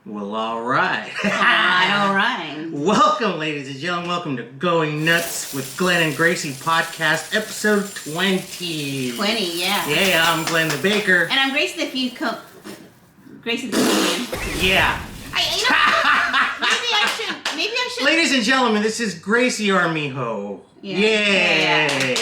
Well, all right. All right. Welcome, ladies and gentlemen. Welcome to Going Nuts with Glenn and Gracie podcast, episode 20. 20, yeah. Yeah, I'm Glenn the Baker. And I'm Gracie Gracie the comedian. Yeah. Maybe I should. Ladies and gentlemen, this is Gracie Armijo. Yeah. Yay.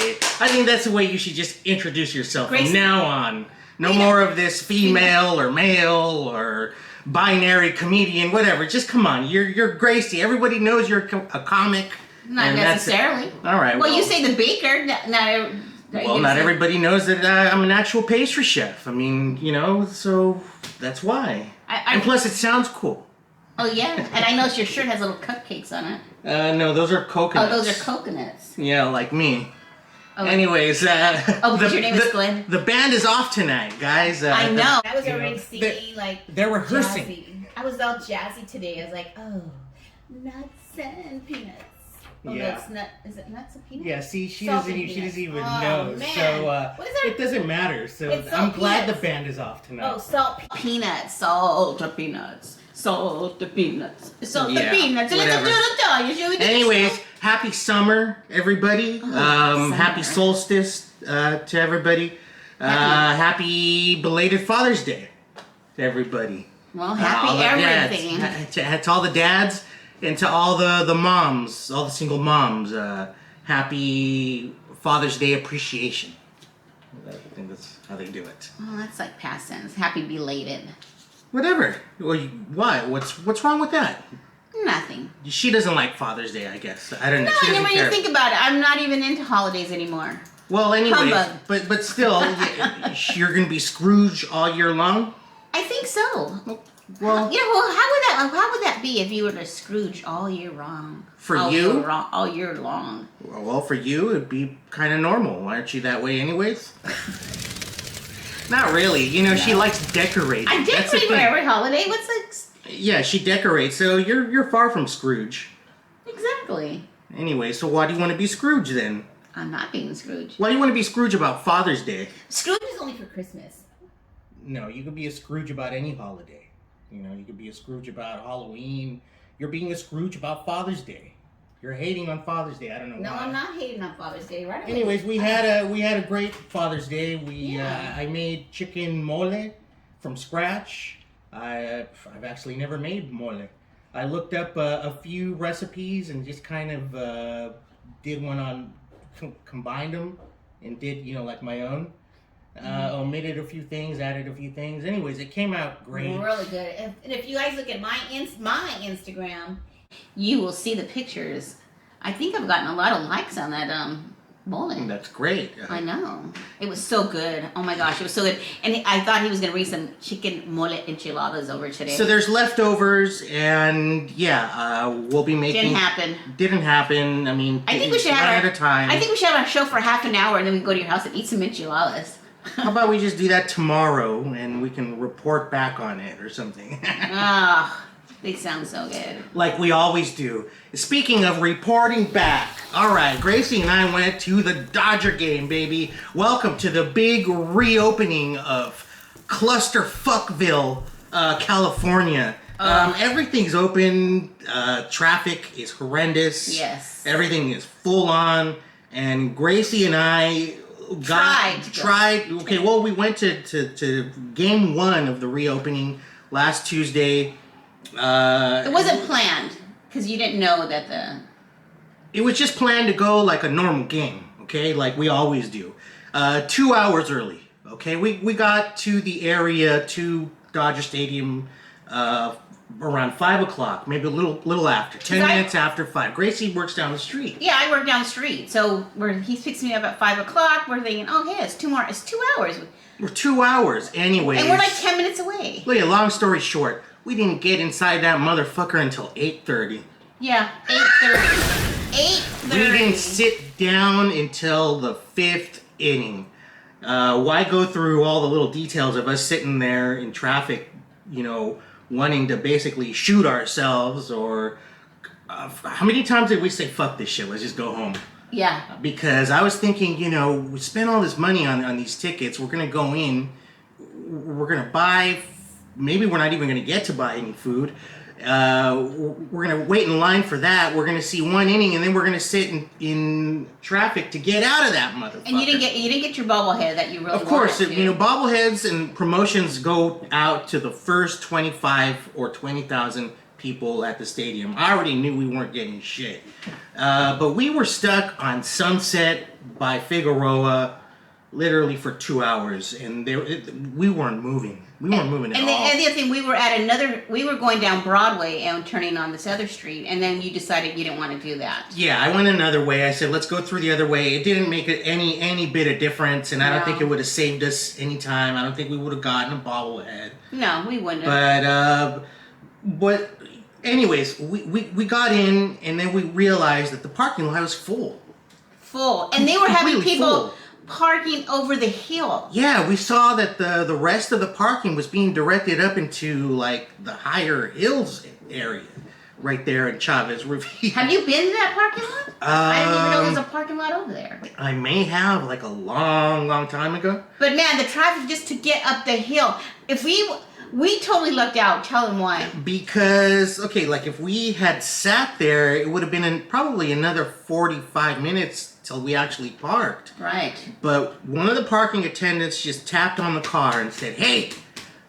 I think that's the way you should just introduce yourself Gracie. from now on. No more of this female or male or binary comedian, whatever. Just come on. You're Gracie. Everybody knows you're a comic. Not necessarily. All right. Well, you say the baker. Not everybody knows that I'm an actual pastry chef. I mean, so that's why. And plus, it sounds cool. Oh, yeah. And I notice your shirt has little cupcakes on it. No, those are coconuts. Oh, those are coconuts. Yeah, like me. Oh. Anyways, because your name is Glenn? The band is off tonight, guys. I know. I was already singing they're rehearsing. Jazzy. I was all jazzy today. I was like, oh, nuts and peanuts. Oh, Yeah. no, it's nut. Is it nuts and peanuts? Yeah, see, she Salt doesn't and even peanuts. know. Man. So What is there? it doesn't matter. So It's salt I'm glad peanuts. the band is off tonight. Oh, salt. Peanuts. Salt or peanuts. Salt or peanuts. Salt Yeah, or peanuts. whatever. Anyways, happy summer, everybody. Summer. Happy solstice to everybody. Happy belated Father's Day to everybody. Well, All happy the everything. dads. To all the dads and to all the moms, all the single moms. Happy Father's Day appreciation. I think that's how they do it. Oh, that's like past tense. Happy belated. Whatever. Well, why? What's wrong with that? Nothing. She doesn't like Father's Day, I guess. I don't know. No, She I doesn't never care. even think about it. I'm not even into holidays anymore. Well, anyways, Humbug. but still, you're gonna be Scrooge all year long. I think so. Well, How would that be if you were to Scrooge all year long? For all you? all year long. well, for you, it'd be kind of normal. Aren't you that way, anyways? Not really. She likes decorating. I That's the decorate for thing. every holiday. What's the Yeah, she decorates. So you're far from Scrooge. exactly? Anyway, so why do you want to be Scrooge then? I'm not being Scrooge. Why do you want to be Scrooge about Father's Day? Scrooge is only for Christmas. No, you could be a Scrooge about any holiday. You could be a Scrooge about Halloween. You're being a Scrooge about Father's Day. You're hating on Father's Day. I don't know No, why. I'm not hating on Father's Day, right? away. Anyways, we had a great Father's Day. I made chicken mole from scratch. I've actually never made mole. I looked up a few recipes and just kind of did one on combined them and did like my own. Omitted a few things, added a few things. Anyways, it came out great. Really good. And if you guys look at my Instagram, You will see the pictures. I think I've gotten a lot of likes on that mole. That's great. I know. It was so good. Oh my gosh, it was so good. And I thought he was going to bring some chicken mole enchiladas over today. So there's leftovers, and we'll be making. Didn't happen. I mean, I think we should one have at a time. I think we should have our show for half an hour, and then we can go to your house and eat some enchiladas. How about we just do that tomorrow, and we can report back on it or something. Ah, they sound so good. Like we always do. Speaking of reporting back, all right, Gracie and I went to the Dodger game, baby. Welcome to the big reopening of Clusterfuckville, California. Everything's open. Traffic is horrendous. Yes. Everything is full on. And Gracie and I tried. Okay, well, we went to game 1 of the reopening last Tuesday. It wasn't planned because you didn't know that It was just planned to go like a normal game, okay, like we always do. 2 hours early, okay. We got to the area to Dodger Stadium around 5 o'clock, maybe a little after, 10 minutes after 5. Gracie works down the street. Yeah, I work down the street, so he picks me up at 5 o'clock. We're thinking, oh yeah, it's 2 hours, We're 2 hours, anyways. and we're like 10 minutes away. Look, long story short, we didn't get inside that motherfucker until 8:30. Yeah, 8:30. 8:30. We didn't sit down until the 5th inning. Why go through all the little details of us sitting there in traffic, wanting to basically shoot ourselves, or how many times did we say, fuck this shit, let's just go home? Yeah. Because I was thinking, we spent all this money on these tickets, we're going to go in, we're going to buy maybe we're not even going to get to buy any food. We're going to wait in line for that. We're going to see one inning, and then we're going to sit in traffic to get out of that motherfucker. And you didn't get your bobblehead that you really Of course, wanted to. you know, bobbleheads and promotions go out to the first 25 or 20,000 people at the stadium. I already knew we weren't getting shit. But we were stuck on Sunset by Figueroa literally for 2 hours, and we weren't moving. We weren't moving at all. And the other thing, we were going down Broadway and turning on this other street, and then you decided you didn't want to do that. Yeah, I went another way. I said, let's go through the other way. It didn't make it any bit of difference, and I don't think it would have saved us any time. I don't think we would have gotten a bobblehead. No, we wouldn't have. But anyways, we got in, and then we realized that the parking lot was full. And they were having Completely people full. parking over the hill. Yeah, we saw that the rest of the parking was being directed up into like the higher hills area, right there in Chavez Ravine. Have you been to that parking lot? I didn't even know there was a parking lot over there. I may have, like a long time ago. But man, the traffic just to get up the hill. If we totally lucked out. Tell them why. Because, okay, like if we had sat there, it would have been probably another 45 minutes till we actually parked. Right. But one of the parking attendants just tapped on the car and said, hey,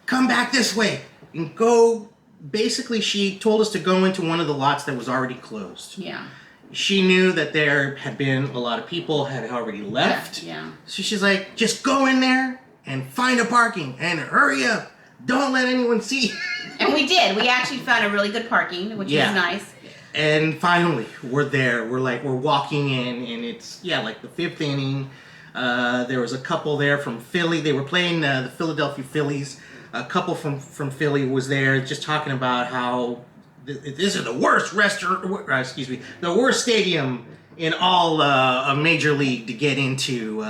come back this way and go. Basically, she told us to go into one of the lots that was already closed. Yeah. She knew that there had been a lot of people had already left. Yeah. So she's like, just go in there and find a parking and hurry up. Don't let anyone see. And we did. We actually found a really good parking, which was nice. And finally, we're there. We're walking in, and it's, like the fifth inning. There was a couple there from Philly. They were playing the Philadelphia Phillies. A couple from Philly was there just talking about how this is the worst the worst stadium in all of Major League to get into.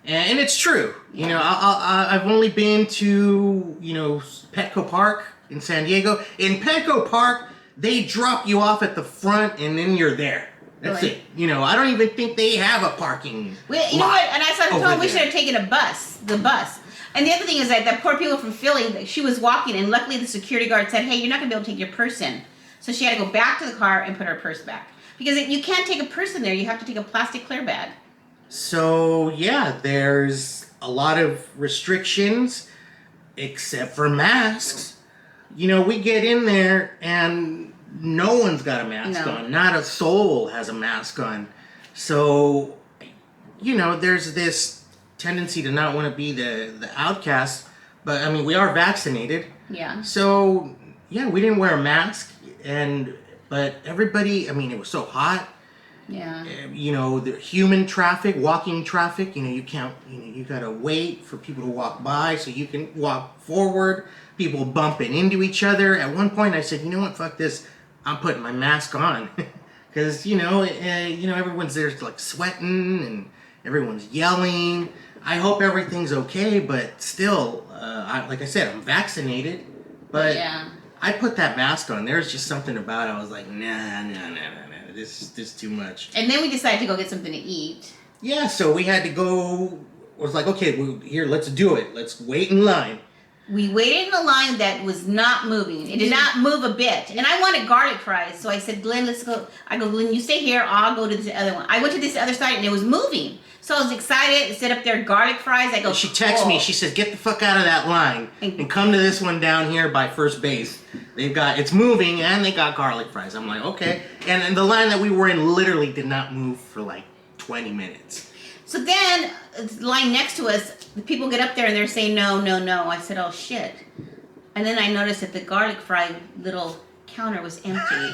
And it's true. You know, I've only been to, Petco Park in San Diego. In Petco Park, they drop you off at the front and then you're there. That's Really? it. I don't even think they have a parking You know what? And I started over telling we there. should have taken the bus. And the other thing is that poor people from Philly, she was walking, and luckily the security guard said, hey, you're not going to be able to take your purse in. So she had to go back to the car and put her purse back. Because you can't take a purse in there. You have to take a plastic clear bag. So, there's a lot of restrictions, except for masks. We get in there, and no one's got a mask on. Not a soul has a mask on. So, there's this tendency to not want to be the outcast. But, I mean, we are vaccinated. Yeah. So, we didn't wear a mask. But everybody, I mean, it was so hot. Yeah. The human traffic, walking traffic, you can't, you gotta wait for people to walk by so you can walk forward. People bumping into each other. At one point I said, you know what, fuck this. I'm putting my mask on. Because, everyone's there like sweating and everyone's yelling. I hope everything's okay, but still, like I said, I'm vaccinated. But I put that mask on. There's just something about it. I was like, nah. This is too much. And then we decided to go get something to eat. Yeah, so we had to go. I was like, okay, here, let's do it. Let's wait in line. We waited in a line that was not moving. It did not move a bit. And I wanted garlic fries, so I said, Glenn, let's go. I go, Glenn, you stay here. I'll go to this other one. I went to this other side, and it was moving. So I was excited. Sit up there, garlic fries. I go. She texted me. She said, get the fuck out of that line and come to this one down here by first base. It's moving, and they got garlic fries. I'm like, okay. And the line that we were in literally did not move for like 20 minutes. So then, the line next to us, the people get up there and they're saying, no. I said, oh, shit. And then I noticed that the garlic fry little counter was empty.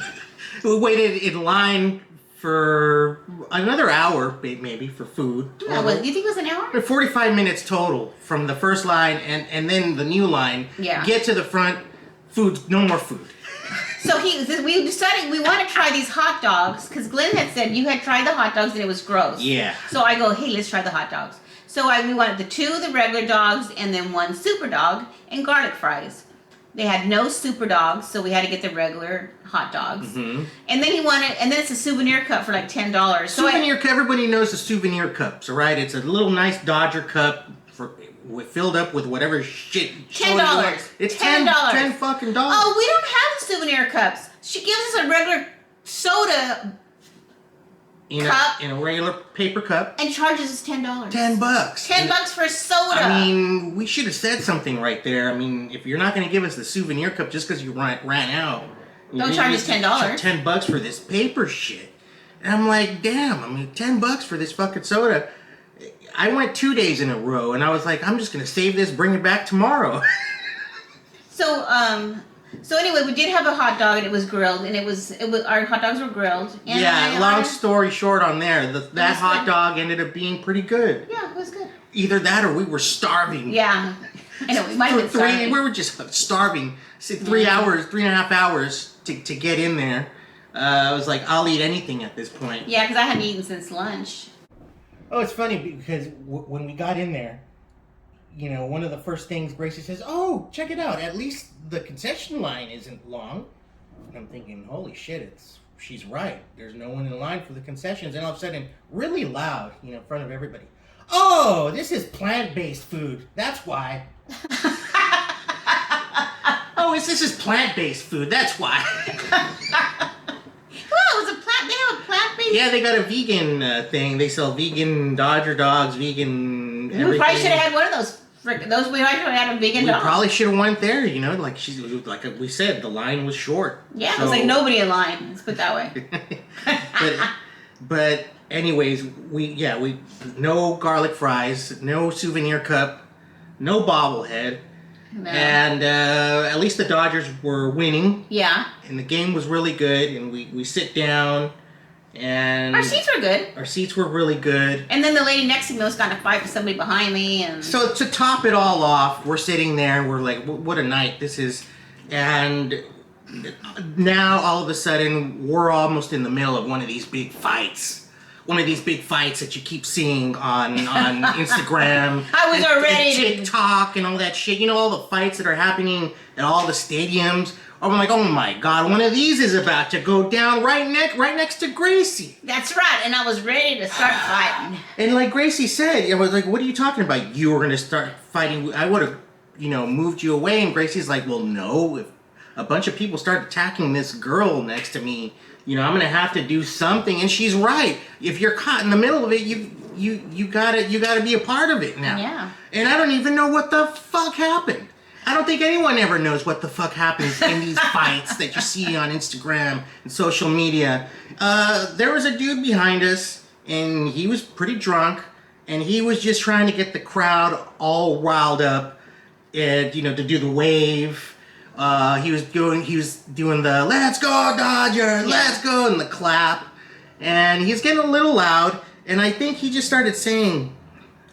We waited in line for another hour, maybe, for food. Do you think it was an hour? 45 minutes total from the first line and then the new line. Yeah. Get to the front, no more food. So we decided we want to try these hot dogs because Glenn had said you had tried the hot dogs and it was gross. Yeah. So I go, hey, let's try the hot dogs. So we wanted the regular dogs, and then one super dog and garlic fries. They had no super dogs, so we had to get the regular hot dogs. Mm-hmm. And then it's a souvenir cup for like $10. Souvenir cup, everybody knows the souvenir cups, all right? It's a little nice Dodger cup, filled up with whatever shit. $10. It's $10. $10 fucking dollars. Oh, we don't have the souvenir cups. She gives us a regular soda cup in a regular paper cup and charges us $10. $10. $10 for soda. I mean, we should have said something right there. I mean, if you're not going to give us the souvenir cup just because you ran out, don't charge us $10. $10 for this paper shit. And I'm like, damn. I mean, $10 for this fucking soda. I went 2 days in a row, and I was like, I'm just going to save this, bring it back tomorrow. So anyway, we did have a hot dog, and it was grilled, and it was our hot dogs were grilled. And yeah, long story short on there, that hot dog ended up being pretty good. Yeah, it was good. Either that or we were starving. Yeah. I know, we might have been starving. We were just starving. 3.5 hours to get in there. I was like, I'll eat anything at this point. Yeah, because I hadn't eaten since lunch. Oh, it's funny because when we got in there, you know, one of the first things Gracie says, oh, check it out. At least the concession line isn't long. And I'm thinking, holy shit, she's right. There's no one in line for the concessions. And all of a sudden, really loud, you know, in front of everybody. Oh, this is plant-based food. That's why. Oh, this is plant-based food. That's why. Well, it was they have a plant-based. Yeah, they got a vegan thing. They sell vegan Dodger dogs, vegan everything. We probably should have had one of those. We probably should have had a vegan dog. We probably should have went there, you know, like we said, the line was short. Yeah, so. It was like nobody in line. Let's put it that way. but anyways, we no garlic fries, no souvenir cup, no bobblehead. No. And at least the Dodgers were winning. Yeah. And the game was really good, and we sit down, and our seats were good. Our seats were really good. And then the lady next to me was got in a fight with somebody behind me, and so to top it all off, we're sitting there, and we're like, what a night this is. And now all of a sudden we're almost in the middle of one of these big fights. One of these big fights that you keep seeing on Instagram. I was already TikTok and all that shit. You know, all the fights that are happening at all the stadiums. I'm like, oh my god, one of these is about to go down right next to Gracie. That's right, and I was ready to start fighting. And like Gracie said, I was like, what are you talking about? You were gonna start fighting. I would have, you know, moved you away. And Gracie's like, well, no. If a bunch of people start attacking this girl next to me, you know, I'm gonna have to do something. And she's right. If you're caught in the middle of it, you gotta be a part of it now. Yeah. And I don't even know what the fuck happened. I don't think anyone ever knows what the fuck happens in these fights that you see on Instagram and social media. There was a dude behind us, and he was pretty drunk, and he was just trying to get the crowd all riled up, and you know, to do the wave. He was doing the "Let's go Dodgers, let's go" and the clap, and he's getting a little loud. And I think he just started saying,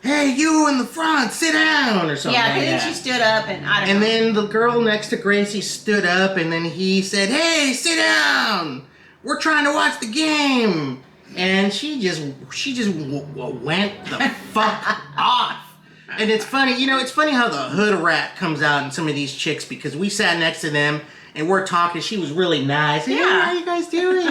"Hey, you in the front, sit down," or something. Yeah, like then she stood up, and I don't know. And then the girl next to Gracie stood up, and then he said, "Hey, sit down. We're trying to watch the game." And she just went the fuck off. And it's funny, you know, it's funny how the hood rat comes out in some of these chicks, because we sat next to them and we're talking. She was really nice. Hey, how you guys doing?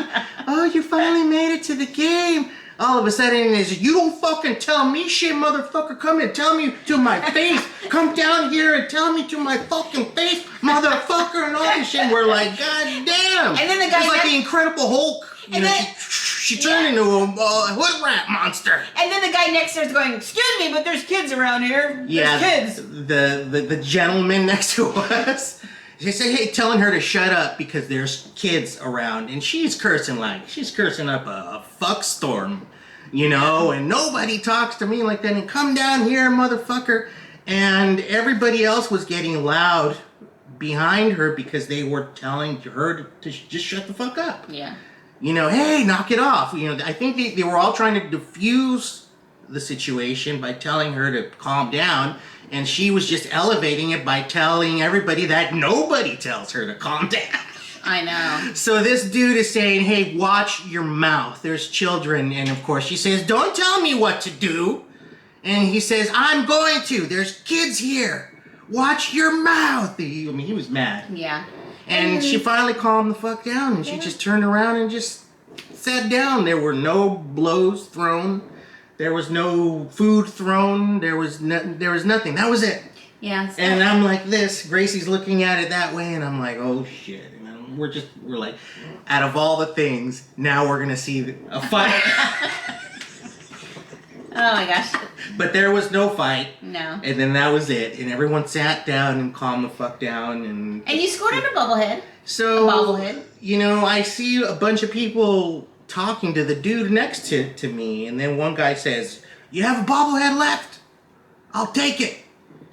Oh, you finally made it to the game. All of a sudden, it's, you don't fucking tell me shit, motherfucker. Come and tell me to my face. Come down here and tell me to my fucking face, motherfucker, and all this shit. We're like, god damn. And then the guy it's like the Incredible Hulk. You know, she turned into a hood rat monster. And then the guy next to her is going, "Excuse me, but there's kids around here. There's kids." The gentleman next to us. She said, hey, telling her to shut up because there's kids around. And she's cursing up a fuck storm, you know, and nobody talks to me like that. And come down here, motherfucker. And everybody else was getting loud behind her because they were telling her to just shut the fuck up. Yeah. You know, hey, knock it off. You know, I think they were all trying to diffuse the situation by telling her to calm down. And she was just elevating it by telling everybody that nobody tells her to calm down. I know. So this dude is saying, hey, watch your mouth. There's children. And of course she says, don't tell me what to do. And he says, I'm going to. There's kids here. Watch your mouth. He was mad. Yeah. And she finally calmed the fuck down. And she just turned around and just sat down. There were no blows thrown. There was no food thrown. There was nothing. That was it. Yeah. So And I'm like this. Gracie's looking at it that way, and I'm like, oh shit. And we're like, out of all the things, now we're gonna see a fight. oh my gosh. But there was no fight. No. And then that was it. And everyone sat down and calmed the fuck down. And you scored on a bobblehead. so, a bobblehead. You know, I see a bunch of people talking to the dude next to me. And then one guy says, "You have a bobblehead left? I'll take it."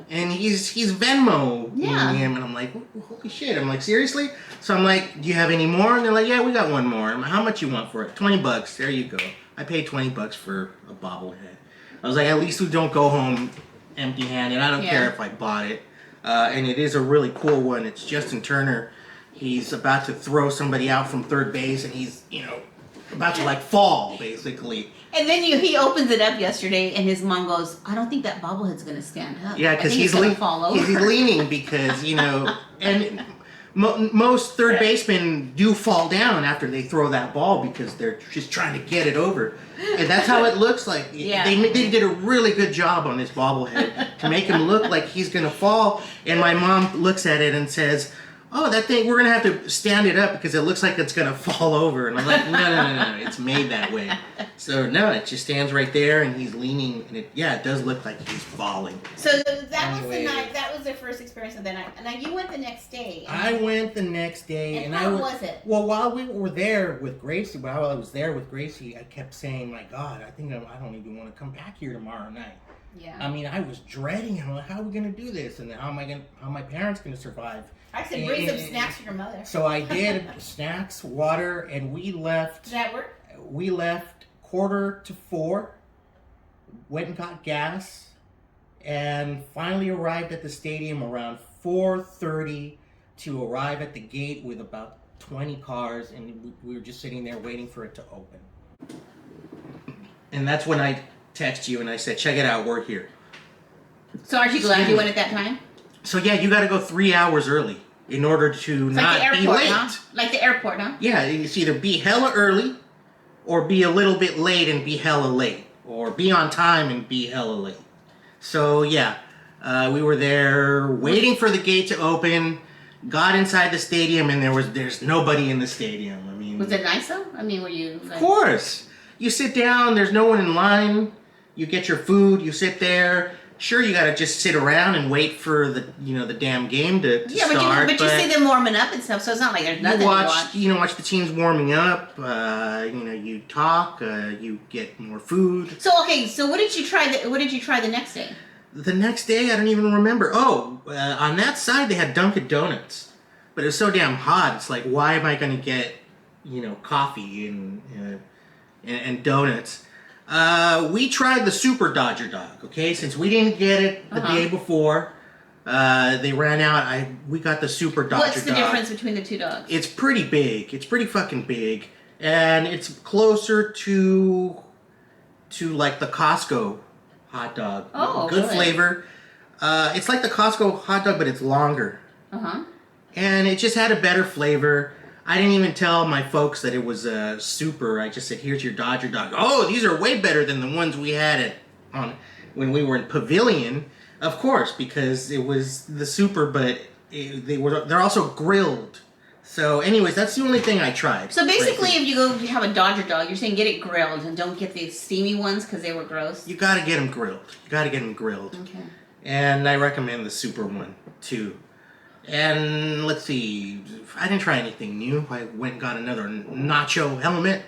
And he's Venmo him. And I'm like, holy shit. I'm like, seriously? So I'm like, do you have any more? And they're like, yeah, we got one more. I'm like, how much you want for it? $20. There you go. I paid $20 for a bobblehead. I was like, at least we don't go home empty-handed. I don't care if I bought it. And it is a really cool one. It's Justin Turner. He's about to throw somebody out from third base, and he's, you know, about to, like, fall, basically. And then he opens it up yesterday, and his mom goes, "I don't think that bobblehead's going to stand up." Yeah, because he's fall over. he's leaning because, you know, and most third basemen do fall down after they throw that ball because they're just trying to get it over. And that's how it looks like. Yeah. They did a really good job on this bobblehead to make him look like he's going to fall. And my mom looks at it and says, "Oh, that thing, we're going to have to stand it up because it looks like it's going to fall over." And I'm like, no, it's made that way. So, no, it just stands right there and he's leaning. And it does look like he's falling. So that was the night, that was the first experience of the night. And now you went the next day. I went the next day. And how was it? Well, while we were there with Gracie, while I was there with Gracie, I kept saying, my God, I think I don't even want to come back here tomorrow night. Yeah. I mean, I was dreading it. I'm like, how are we going to do this? And how are my parents going to survive? I said, bring some snacks for your mother. So I did snacks, water, and we left. Did that work? We left 3:45, went and got gas, and finally arrived at the stadium around 4:30 to arrive at the gate with about 20 cars, and we were just sitting there waiting for it to open. And that's when I texted you and I said, check it out, we're here. So aren't you glad you went at that time? So yeah, you got to go 3 hours early in order to It's not like the be airport, late. huh? Like the airport, huh? Yeah, it's either be hella early or be a little bit late and be hella late. Or be on time and be hella late. So yeah, we were there waiting for the gate to open, got inside the stadium, and there's nobody in the stadium. I mean, Was it nice though? I mean, were you like... Of course. You sit down, there's no one in line, you get your food, you sit there. Sure, you gotta just sit around and wait for the damn game to start. But you see them warming up and stuff, so it's not like there's nothing to watch. Watch the teams warming up. You talk. You get more food. So okay, so what did you try the next day? The next day, I don't even remember. Oh, on that side they had Dunkin' Donuts, but it was so damn hot. It's like, why am I gonna get coffee and donuts? We tried the Super Dodger Dog, okay? Since we didn't get it the day before, they ran out. We got the Super Dodger Dog. What's the difference between the two dogs? It's pretty big. It's pretty fucking big. And it's closer to like the Costco hot dog. Oh, good really? flavor. It's like the Costco hot dog, but it's longer. Uh-huh. And it just had a better flavor. I didn't even tell my folks that it was super. I just said, here's your Dodger Dog. Oh, these are way better than the ones we had when we were in Pavilion. Of course, because it was the super, but they're also grilled. So anyways, that's the only thing I tried. So basically, if you have a Dodger Dog, you're saying get it grilled and don't get the steamy ones because they were gross? You gotta get them grilled. Okay. And I recommend the super one, too. And let's see, I didn't try anything new. I went and got another nacho helmet.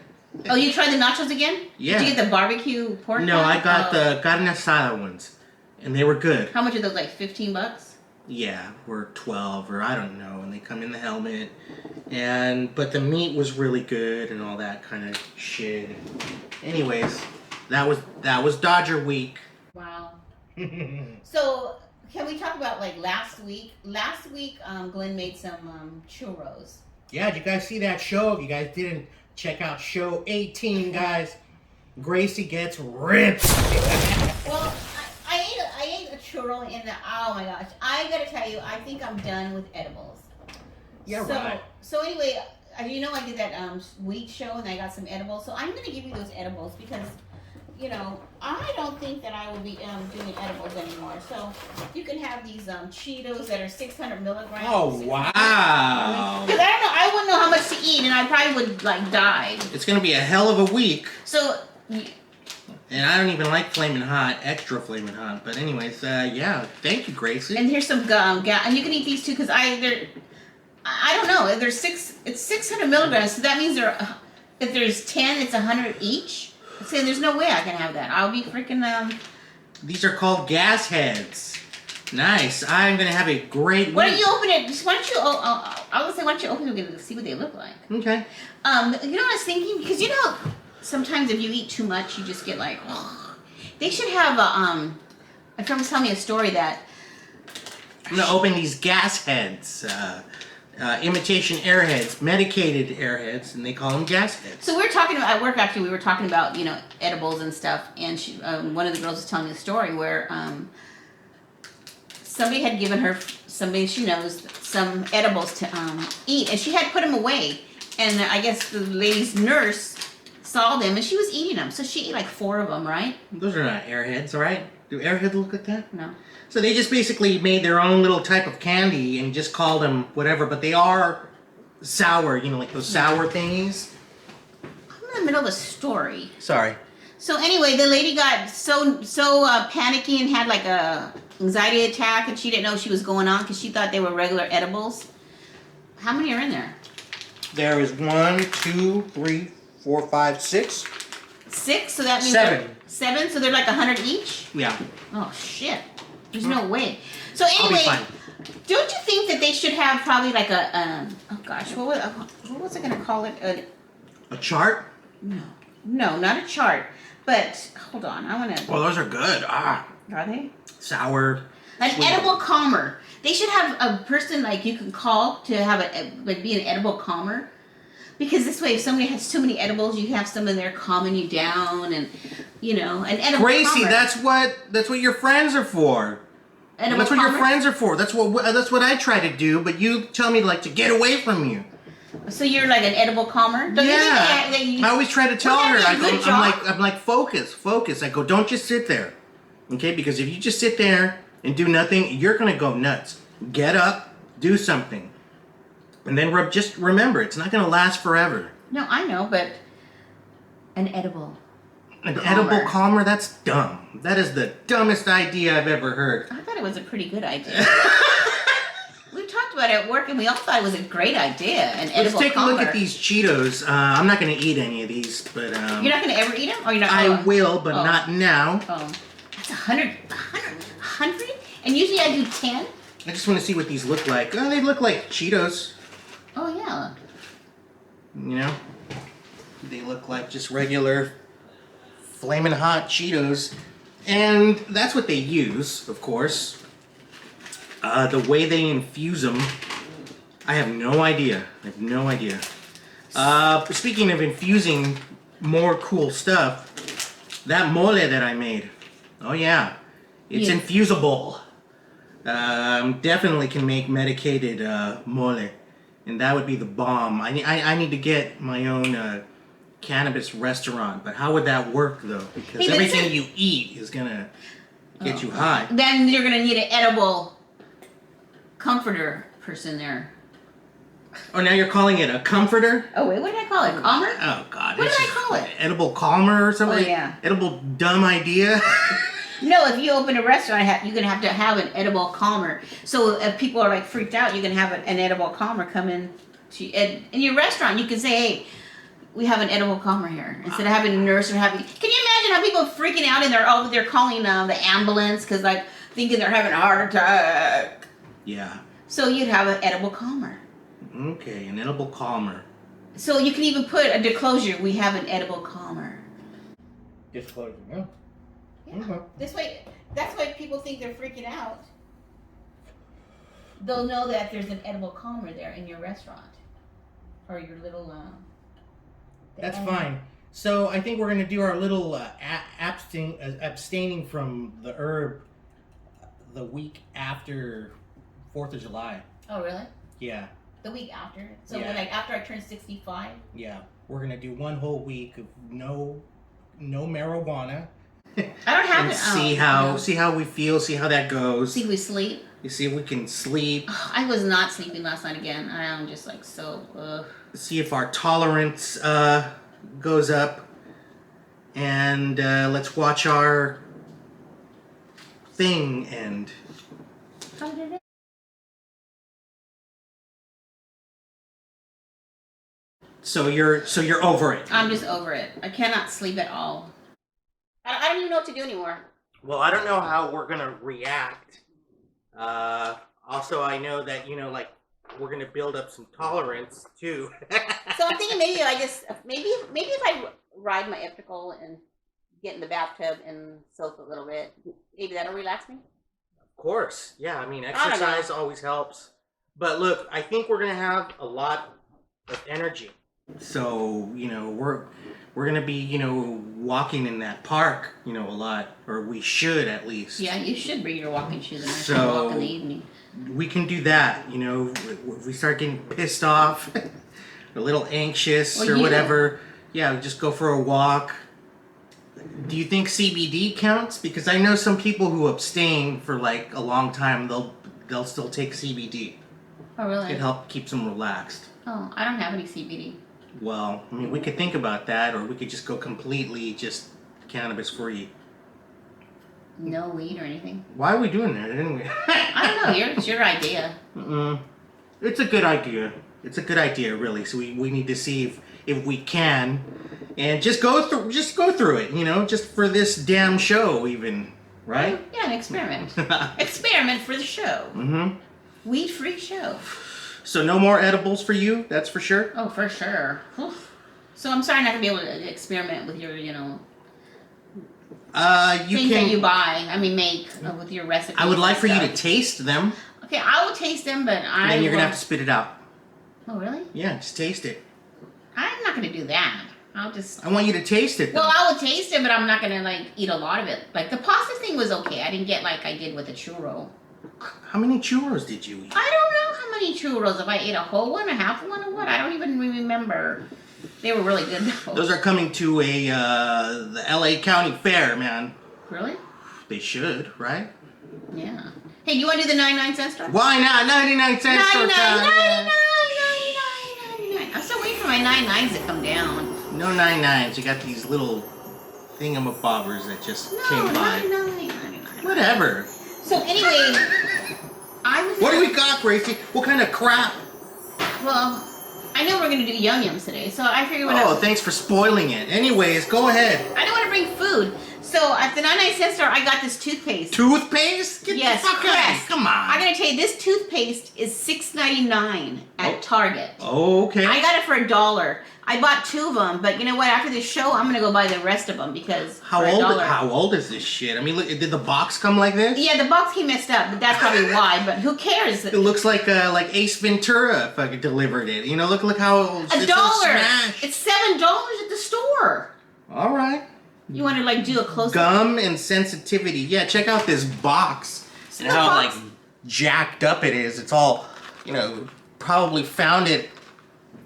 Oh, you tried the nachos again? Yeah. Did you get the barbecue pork? No, one? I got the carne asada ones, and they were good. How much are those? Like $15? Yeah, or 12, or I don't know. And they come in the helmet, but the meat was really good and all that kind of shit. Anyways, that was Dodger Week. Wow. So, can we talk about like last week? Last week, Glenn made some churros. Yeah, did you guys see that show? If you guys didn't, check out show 18, guys. Gracie gets ripped. Well, I ate a churro in the, oh my gosh. I gotta tell you, I think I'm done with edibles. Yeah, so, right. So anyway, I did that wheat show and I got some edibles. So I'm gonna give you those edibles because you know, I don't think that I will be doing edibles anymore. So you can have these Cheetos that are 600 milligrams. Oh, 600. wow. Because I don't know, I wouldn't know how much to eat, and I probably would like die. It's going to be a hell of a week. So, And I don't even like flaming hot, extra flaming hot. But anyways, yeah, thank you, Gracie. and here's some gum, and you can eat these too because I don't know. It's 600 milligrams, so that means if there's 10, it's 100 each. So there's no way I can have that. I'll be freaking These are called gas heads. Nice. I'm going to have a great week. Why don't you open it? Why don't you? I would say, why don't you open it and see what they look like? Okay. You know what I was thinking? Because you know, sometimes if you eat too much, you just get like. They should have a A friend was telling me a story that. I'm going to open these gas heads. Imitation airheads, medicated airheads, and they call them gas heads. So we were talking about, at work actually, we were talking about, you know, edibles and stuff, and she, one of the girls was telling me a story where somebody had given her, somebody she knows, some edibles to eat, and she had put them away, and I guess the lady's nurse saw them, and she was eating them, so she ate like 4 of them, right? Those are not airheads, right? Do airheads look like that? No. So they just basically made their own little type of candy and just called them whatever, but they are sour, you know, like those sour thingies. I'm in the middle of a story. Sorry. So anyway, the lady got so panicky and had like a anxiety attack, and she didn't know she was going on because she thought they were regular edibles. How many are in there? There is 1, 2, 3, 4, 5, 6. 6, so that means 7. 7, so they're like 100 each? Yeah. Oh shit. There's no way. So I'll be anyway, fine. don't you think that they should have probably like a oh gosh, what was I gonna call it? A chart? No, not a chart. But hold on, I wanna. Well, those are good. Ah, Are they? sour. An sweet. edible calmer. They should have a person like you can call to have like be an edible calmer. Because this way, if somebody has too many edibles, you have some in there calming you down, and you know, an edible Gracie, calmer. that's what your friends are for. Edible That's what your calmer? friends are for. That's what I try to do. But you tell me like to get away from you. So you're like an edible calmer? Don't you think Yeah. that I always try to tell her. Wouldn't that be a good job? I'm like focus. I go, don't just sit there, okay? Because if you just sit there and do nothing, you're gonna go nuts. Get up, do something, and then just remember, it's not gonna last forever. No, I know, but an edible. An Calmer. edible calmer? That's dumb. That is the dumbest idea I've ever heard. I thought it was a pretty good idea. We talked about it at work, and we all thought it was a great idea. An edible Let's take calmer. a look at these Cheetos. I'm not gonna eat any of these, but You're not going to ever eat them, or you're not? I will, but Oh. not now. Oh, that's 100, and usually I do 10. I just want to see what these look like. Oh, they look like Cheetos. Oh yeah. You know, they look like just regular flaming hot Cheetos, and that's what they use, of course. The way they infuse them, I have no idea. Speaking of infusing more cool stuff, that mole that I made, oh yeah, it's Yeah. infusible. Definitely can make medicated mole, and that would be the bomb. I need to get my own cannabis restaurant, but how would that work though? Because Hey, but everything isn't- you eat is gonna get you high. Then you're going to need an edible comforter person there. Oh, now you're calling it a comforter? Oh wait, what did I call it? Calmer? Oh God! What it's did I just call it? Edible calmer or something? Oh, yeah. Edible dumb idea. No, if you open a restaurant, you're going to have an edible calmer. So if people are like freaked out, you can have an edible calmer come in in your restaurant. You can say, hey, we have an edible calmer here. Instead of having a nurse or having... Can you imagine how people are freaking out and they're calling the ambulance because like thinking they're having a heart attack? Yeah. So you'd have an edible calmer. Okay, an edible calmer. So you can even put a disclosure, we have an edible calmer. Disclosure. Yeah. Yeah. Okay. This way, that's why people think they're freaking out. They'll know that there's an edible calmer there in your restaurant or your little. That's fine. So I think we're gonna do our little abstaining from the herb the week after 4th of July. Oh really? Yeah. The week after. So Yeah. like after I turn 65. Yeah. We're gonna do one whole week of no no marijuana. I don't have And it. see how we feel, see how that goes. See if we sleep. You see if we can sleep. I was not sleeping last night again. I'm just like so. See if our tolerance goes up. And let's watch our thing end. How did it? So you're over it. I'm just over it. I cannot sleep at all. I don't even know what to do anymore. Well, I don't know how we're gonna react. Also, I know that like we're gonna build up some tolerance too. So I'm thinking maybe if I ride my elliptical and get in the bathtub and soak a little bit, maybe that'll relax me. Of course, yeah. I mean, exercise always helps. But look, I think we're gonna have a lot of energy. So we're gonna be walking in that park a lot, or we should at least. Yeah, you should bring your walking shoes and So- walk in the evening. We can do that. If we start getting pissed off, a little anxious Well, or you- whatever. Yeah, just go for a walk. Do you think CBD counts? Because I know some people who abstain for like a long time. They'll still take CBD. Oh really? It helps keeps them relaxed. Oh, I don't have any CBD. Well, I mean, we could think about that, or we could just go completely just cannabis free. No weed or anything. Why are we doing that anyway? I don't know. It's your idea. It's a good idea. It's a good idea, really. So we need to see if we can, and just go through it. Just for this damn show, even, right? Yeah, an experiment. Experiment for the show. Mm-hmm. Weed-free show. So no more edibles for you. That's for sure. Oh, for sure. Whew. So I'm sorry not to be able to experiment with your, You things can. that you buy. I mean, make with your recipes. I would like and for you stuff. to taste them, Okay, I will taste them, but and then you're gonna have to spit it out. Oh, really? Yeah, just taste it. I'm not gonna do that. I'll just. I want you to taste it. Though. Well, I will taste it, but I'm not gonna eat a lot of it. Like the pasta thing was okay. I didn't get like I did with the churro. How many churros did you eat? I don't know how many churros. If I ate a whole one, a half one, or what? I don't even remember. They were really good though. Those are coming to the LA County Fair, man. Really? They should, right? Yeah. Hey, do you want to do the 99-cent store? Why not? 99 cents store 99, time. 99. I'm still waiting for my 99s to come down. No 99s. You got these little thingamabobbers that just No, came by. 99. Whatever. So anyway, I was. What do we got, Gracie? What kind of crap? Well, I know we're gonna do Yum Yums today, so I figured. Oh, thanks for spoiling it. Anyways, go ahead. I don't want to bring food. So at the 99-cent store, I got this toothpaste. Toothpaste? Get Yes, the fuck out. Crest. Come on. I'm gonna tell you, this toothpaste is $6.99 at Target. Okay. I got it for $1. I bought 2 of them, but you know what? After this show, I'm gonna go buy the rest of them because How for old? $1. How old is this shit? I mean, look, did the box come like this? Yeah, the box came messed up, but that's probably why. But who cares? It looks like Ace Ventura fucking delivered it. Look how it's $1. so smashed. It's $7 at the store. All right. You want to do a close-up? Gum and sensitivity. Yeah, check out this box and The how box- jacked up it is. It's all, probably found it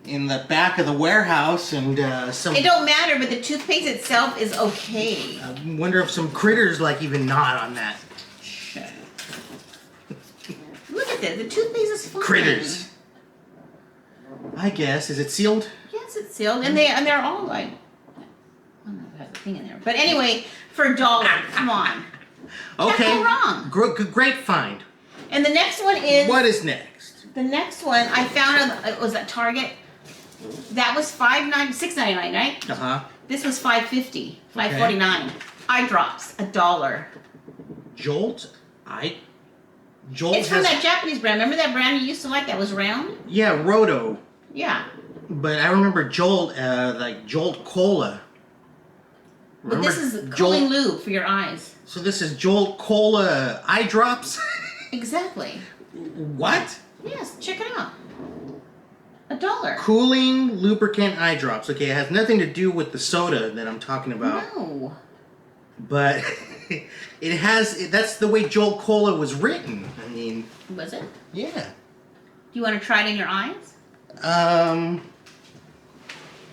in the back of the warehouse and some. It don't matter, but the toothpaste itself is okay. I wonder if some critters even gnawed on that. Look at this. The toothpaste is fine. Critters. I guess. Is it sealed? Yes, it's sealed, and they're all like. I don't know if it has a thing in there, but anyway, for $1, come on. Okay. Can't go wrong. Great find. And the next one is. What is next? The next one I found it was at Target. That was $6.99, right? Uh huh. This was $5.50, $5.49. Eye drops, $1. Jolt. Jolt It's from that Japanese brand. Remember that brand you used to like that was round? Yeah, Roto. Yeah. But I remember Jolt, Jolt Cola. But this is Jolt- cooling lube for your eyes. So this is Jolt Cola eye drops? Exactly. What? Yes, check it out. $1. Cooling lubricant eye drops. Okay, it has nothing to do with the soda that I'm talking about. No. But it has, that's the way Jolt Cola was written. I mean, Was it? yeah. Do you want to try it in your eyes?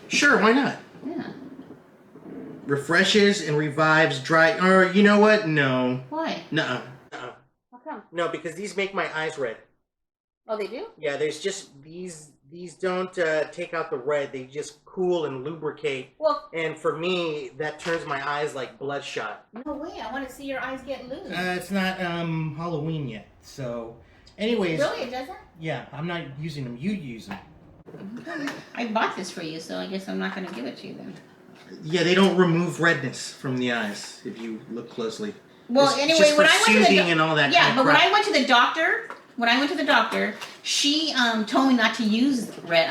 Sure, why not? Yeah. refreshes and revives dry. Or you know what? No. Why? Nuh-uh. How come? No, because these make my eyes red. Oh, they do? Yeah, there's just these don't take out the red. They just cool and lubricate. Well, And for me, that turns my eyes like bloodshot. No way. I want to see your eyes get loose. It's not Halloween yet. So, anyways, Really? It doesn't? yeah, I'm not using them. You use them. I bought this for you, so I guess I'm not going to give it to you then. Yeah, they don't remove redness from the eyes if you look closely. Well, It's anyway, just when for I went to the soothing and all that. yeah, kind of but when crap. I went to the doctor, she told me not to use red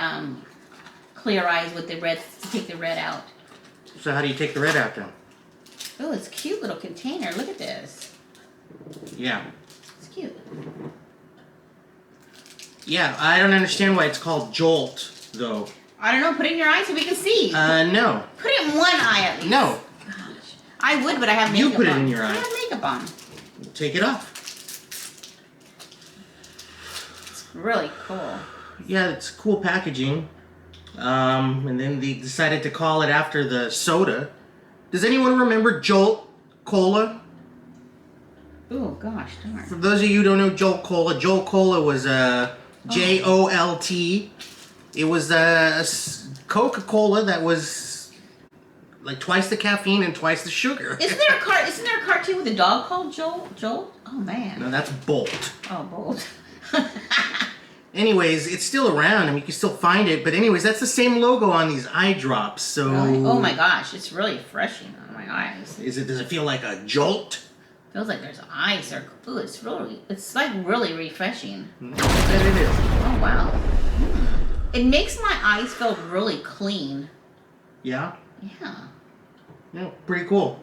clear eyes with the red to take the red out. So how do you take the red out then? Oh, it's a cute little container. Look at this. Yeah. It's cute. Yeah, I don't understand why it's called Jolt though. I don't know. Put it in your eye so we can see. No. Put it in one eye at least. No. Gosh, I would, but I have makeup You put it on. in your eye. I have makeup on. Take it off. It's really cool. Yeah, it's cool packaging. And then they decided to call it after the soda. Does anyone remember Jolt Cola? Oh gosh, darn. For those of you who don't know Jolt Cola was Jolt. It was a Coca-Cola that was like twice the caffeine and twice the sugar. Isn't there a cartoon with a dog called Jolt? Jolt? Oh man. No, that's Bolt. Oh, bold. Anyways, it's still around and you can still find it. But anyways, that's the same logo on these eye drops. So Really? Oh my gosh, it's really refreshing on my eyes. does it feel like a jolt? Feels like there's ice or ooh, it's like really refreshing. I bet it is. Oh wow. It makes my eyes feel really clean. Yeah? Yeah. Yeah, pretty cool.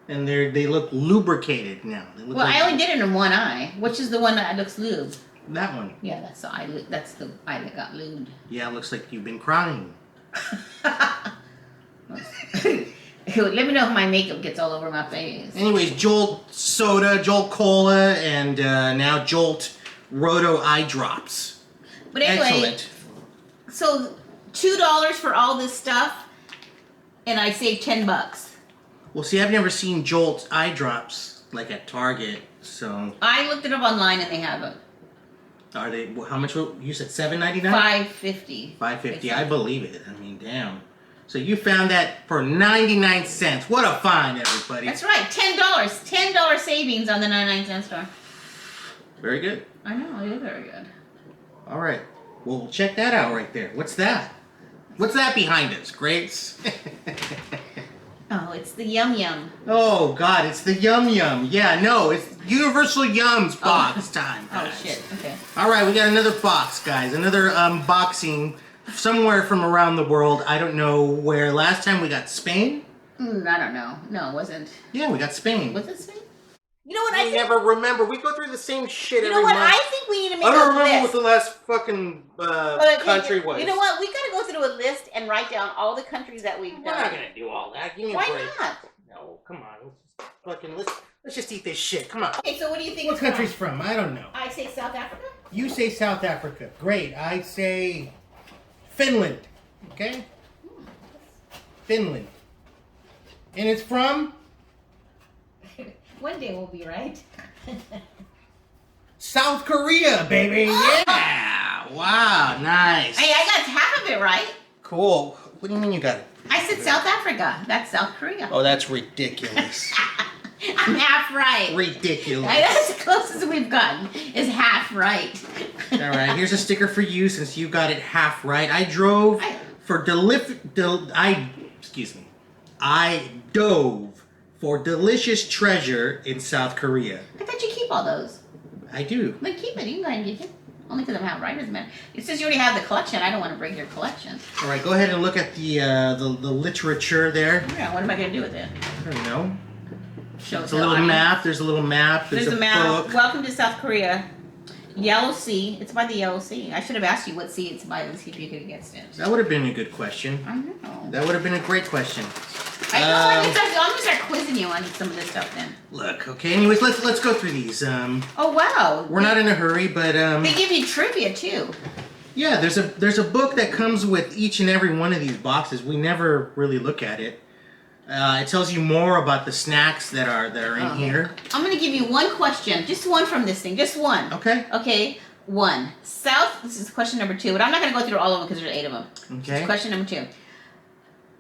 And they look lubricated now. They look Well, like I only did it in one eye, which is the one that looks lubed. that one. Yeah, that's the eye. That's the eye that got lubed. Yeah, it looks like you've been crying. Let me know if my makeup gets all over my face. Anyways, Jolt Soda, Jolt Cola, and now Jolt Roto Eye Drops. But anyway, Excellent. so $2 for all this stuff, and I saved $10. Well, see, I've never seen Jolt Eye Drops like at Target, so I looked it up online and they have it. are they? How much? You said $7.99? $5.50. $5.50. I believe it. I mean, damn. So you found that for 99 cents. What a find, everybody. That's right, $10. $10 savings on the 99-cent store. Very good. I know, it is very good. All right. Well, check that out right there. What's that? What's that behind us, Grace? Oh, it's the Yum Yum. Oh, God, it's the Yum Yum. Yeah, no, it's Universal Yums box time. Oh, guys. shit, okay. All right, we got another box, guys. Another unboxing somewhere from around the world. I don't know where. Last time we got Spain. I don't know. No, it wasn't. Yeah, we got Spain. Was it Spain? you know what I I think? never remember. We go through the same shit You every know what? month. I think we need to make I don't a remember list. what the last fucking country was. You know what? We gotta go through a list and write down all the countries that we've We're done. not gonna do all that. Give me a Why break. not? No, come on. Let's just eat this shit. Come on. Okay, so what do you think What it's country's from? I don't know. I say South Africa? You say South Africa. Great. I say Finland. Okay? Finland. And it's from One day we'll be right. South Korea, baby. Yeah. Wow. Nice. Hey, I got half of it right. Cool. What do you mean you got it? I said South Africa. That's South Korea. Oh, that's ridiculous. I'm half right. Ridiculous. That's as close as we've gotten. Is half right. All right, here's a sticker for you since you got it half right. I drove for I dove for delicious treasure in South Korea. I thought you keep all those. I do. Then keep it. You can go ahead and get it. Only because I'm half right, doesn't matter. It says you already have the collection. I don't want to break your collection. All right, go ahead and look at the literature there. Yeah, what am I going to do with it? I don't know. Show It's a little map. There's a little map. There's a a map. book. Welcome to South Korea. Yellow Sea. It's by the Yellow Sea. I should have asked you what sea it's by and see if you could have guessed it. That would have been a good question. I know. That would have been a great question. I know. I'm gonna start quizzing you on some of this stuff then. Look, okay. Anyways, let's go through these. Oh wow. We're not in a hurry, but They give you trivia too. yeah, there's a book that comes with each and every one of these boxes. We never really look at it. It tells you more about the snacks that are in here. I'm gonna give you one question, just one from this thing, just one. Okay. Okay. One. This is question number 2, but I'm not gonna go through all of them because there's 8 of them. Okay. Just question number 2.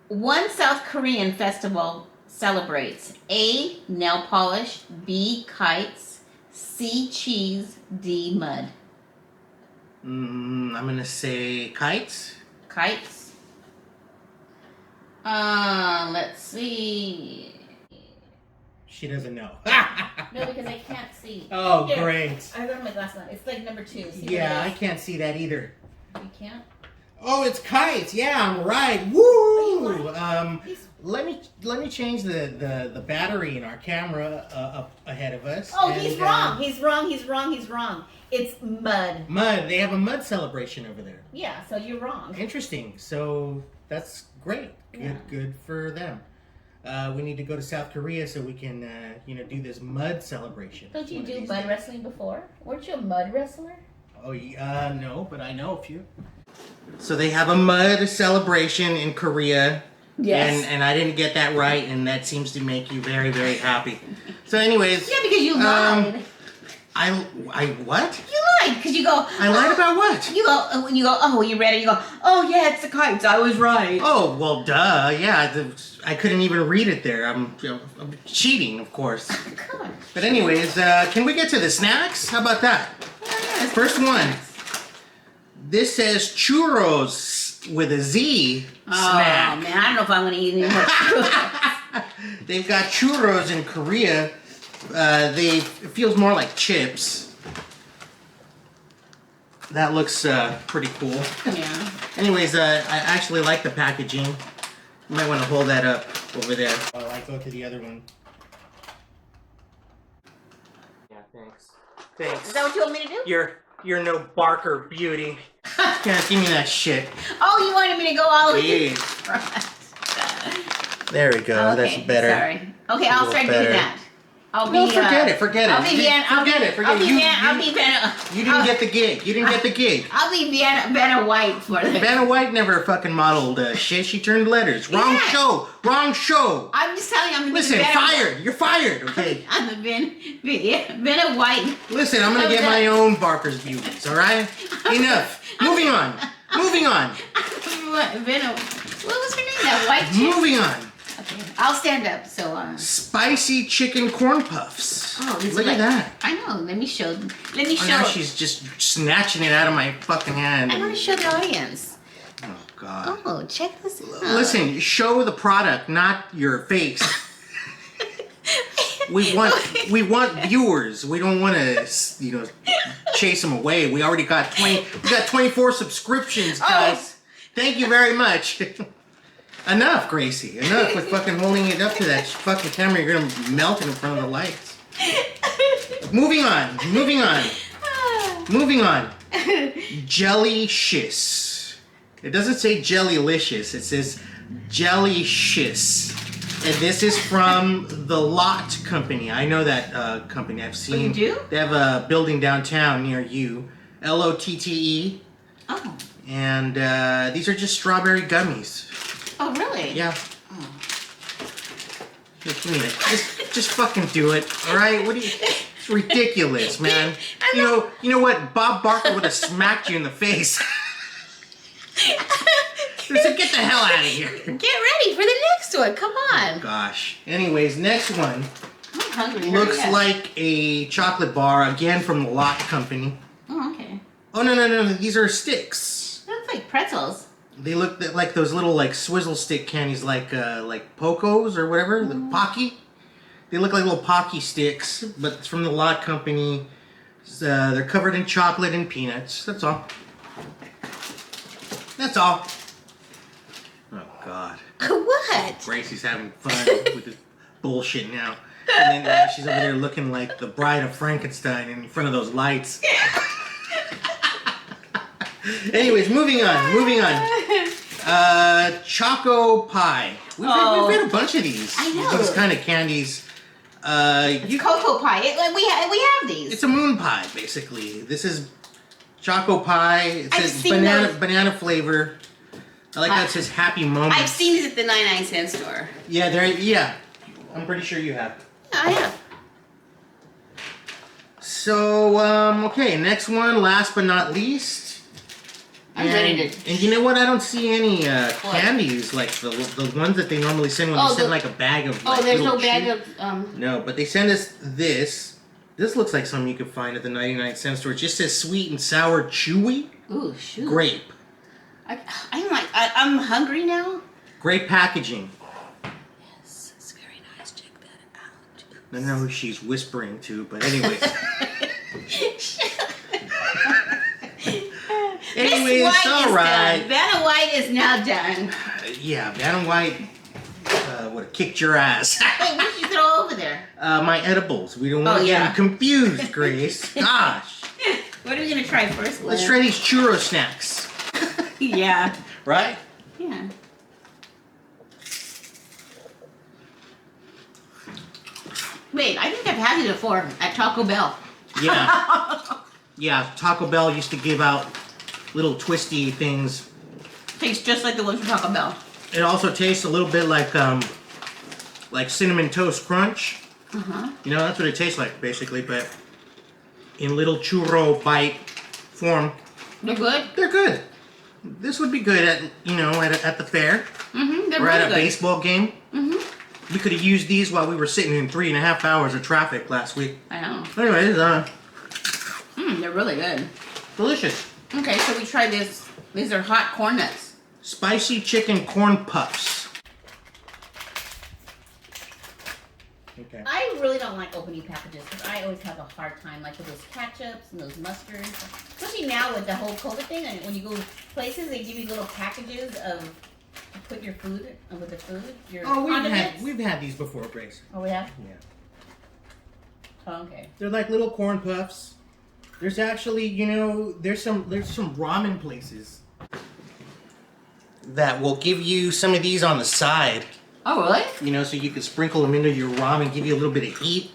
One South Korean festival celebrates A. Nail polish, B. Kites, C. Cheese, D. Mud. I'm gonna say kites. Kites. Let's see. She doesn't know. No, because I can't see. Oh, Here, great. I got my glasses on. It's like number 2. See Yeah, what I it is? can't see that either. You can't? Oh, it's kites. Yeah, I'm right. Woo! He's- Let me change the battery in our camera up ahead of us. Oh, and, he's wrong. He's wrong. He's wrong. He's wrong. It's mud. Mud. They have a mud celebration over there. Yeah, so you're wrong. Interesting. So that's great. Yeah. Good for them. We need to go to South Korea so we can do this mud celebration. Don't you one of do these mud days. wrestling before? Weren't you a mud wrestler? Oh, no, but I know a few. So they have a mud celebration in Korea. Yes. And I didn't get that right, and that seems to make you very, very happy. So anyways. Yeah, because you lied. I what? You lied because you go. I lied about what? You go when you go. Oh, you read it. You go. Oh yeah, it's the kites. I was right. Oh, well, duh. Yeah, I couldn't even read it there. I'm cheating, of course. God. But anyways, can we get to the snacks? How about that? Yes. First one. This says churros with a Z snack. Oh man, I don't know if I'm gonna eat any more churros. They've got churros in Korea. It feels more like chips. That looks pretty cool. Yeah. Anyways, I actually like the packaging. You might want to hold that up over there while I go to the other one. Yeah, thanks. Thanks. Is that what you want me to do? You're no Barker beauty. Yeah, give me that shit. Oh, you wanted me to go all the way to the Yeah. front. There we go. Okay, That's better. Sorry. Okay, A I'll little start better. doing that. I'll No, be. forget it. Forget it. I'll be Vienna. Forget it. Forget it. I'll be Vienna. You didn't get the gig. You didn't get the gig. I'll be Vienna White for the. Vanna White never fucking modeled shit. She turned letters. Wrong Yeah. show. Wrong show. I'm just telling you, I'm gonna Listen, be Vienna. fired. You're fired. Okay. I'm a Vienna White. Listen, I'm gonna get my own Barker's beauties. All right. Enough. Moving on. Moving on. Vienna. What was her name? That white chick. Moving on. Okay, I'll stand up. So. Spicy chicken corn puffs. Oh, these Look are at that. I know. Let me show. Let me Oh, show. now she's just snatching it out of my fucking hand. I want to show the audience. Oh God. Oh, check this out. Listen, show the product, not your face. We want viewers. We don't want to, chase them away. We already got 24 subscriptions, guys. Thank you very much. Enough, Gracie. Enough with fucking holding it up to that fucking camera. You're gonna melt it in front of the lights. Moving on. Moving on. Moving on. Jellicious. It doesn't say Jellylicious. It says Jellicious. And this is from the Lot Company. I know that company. I've seen. Oh, you do? They have a building downtown near you. Lotte. Oh. And these are just strawberry gummies. Oh, really? Yeah. Oh. Here, give me that. Just fucking do it. All right? What do you? It's ridiculous, man. You know what? Bob Barker would have smacked you in the face. So get the hell out of here. Get ready for the next one. Come on. Gosh. Anyways, next one I'm hungry. looks Hurry up. like a chocolate bar, again from the Lot Company. Oh, okay. Oh no! These are sticks. They look like pretzels. They look like those little like swizzle stick candies, like Pocos or whatever, the Pocky. They look like little Pocky sticks, but it's from the Lot Company. They're covered in chocolate and peanuts. That's all. That's all. Oh God. What? Gracie's having fun with this bullshit now. And then she's over there looking like the Bride of Frankenstein in front of those lights. Anyways, moving on. Choco pie. We've had a bunch of these. I know. These kind of candies. It's cocoa pie. We have these. It's a moon pie, basically. This is Choco pie. It I've says seen those. banana flavor. I like how it says happy moments. I've seen these at the 99-cent store. Yeah, yeah. I'm pretty sure you have. Yeah, I have. So, okay, next one, last but not least. I'm ready to. And you know what? I don't see any candies like the ones that they normally send when they send like a bag of. Like, there's no little bag chew- of. No, but they send us this. This looks like something you could find at the 99-cent store. It just says sweet and sour chewy Ooh, shoot. grape. I'm hungry now. Great packaging. Yes, it's very nice. Check that out. I don't know who she's whispering to, but anyways. Anyways, Miss White all right. Done. Vanna White is now done. Yeah, Vanna White would have kicked your ass. Wait, what did you throw over there? My edibles. We don't want to get them confused, Grace. Gosh. What are we gonna try first, Glenn? Let's try these churro snacks. Yeah. Right? Yeah. Wait, I think I've had these before at Taco Bell. Yeah. Yeah, Taco Bell used to give out little twisty things. Tastes just like the ones from Taco Bell. It also tastes a little bit like Cinnamon Toast Crunch. You know, that's what it tastes like, basically, but in little churro bite form. They're good? They're good. This would be good at, you know, at the fair. They're or really at a good. baseball game. We could have used these while we were sitting in 3.5 hours of traffic last week. I know. Anyways, They're really good. delicious. Okay, so we try this. These are hot corn nuts. Spicy chicken corn puffs. Okay. I really don't like opening packages because I always have a hard time, like with those ketchups and those mustards. Especially now with the whole COVID thing, and when you go places, they give you little packages of to put your food with the food. Your condiments. we've had these before, Grace. Oh, we have. Yeah. Oh, okay. They're like little corn puffs. There's actually, you know, there's some ramen places that will give you some of these on the side. Oh, really? You know, so you can sprinkle them into your ramen, give you a little bit of heat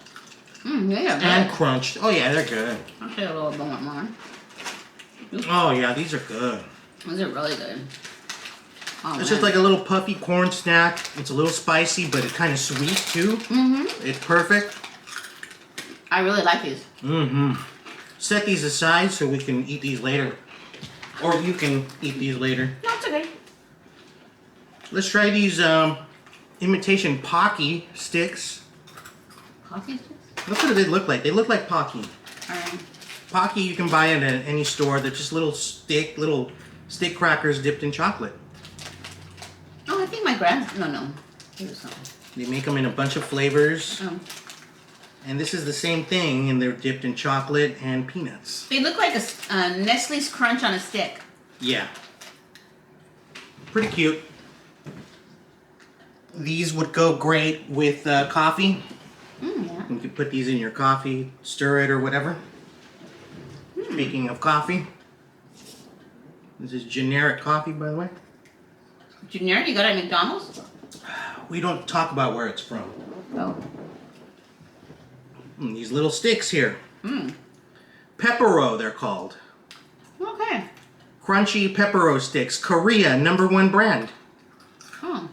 Yeah. and crunch. Oh yeah, they're good. I'll say a little bit more. Oh yeah, these are good. These are really good. Oh, It's just like a little puffy corn snack. It's a little spicy, but it's kind of sweet too. It's perfect. I really like these. Set these aside so we can eat these later. Or you can eat these later. No, it's okay. Let's try these imitation Pocky sticks. Coffee sticks? Look what they look like. They look like Pocky. Alright. Pocky you can buy at any store. They're just little stick crackers dipped in chocolate. Oh, I think my no. Here's something. They make them in a bunch of flavors. Oh. And this is the same thing, and they're dipped in chocolate and peanuts. They look like a Nestle's Crunch on a stick. Yeah. Pretty cute. These would go great with coffee. Yeah. You could put these in your coffee, stir it or whatever. Speaking of coffee, this is generic coffee, by the way. Generic? You got it at McDonald's? We don't talk about where it's from. Oh. These little sticks here. Peppero, they're called. Okay. Crunchy Peppero sticks. Korea, #1 brand. Oh.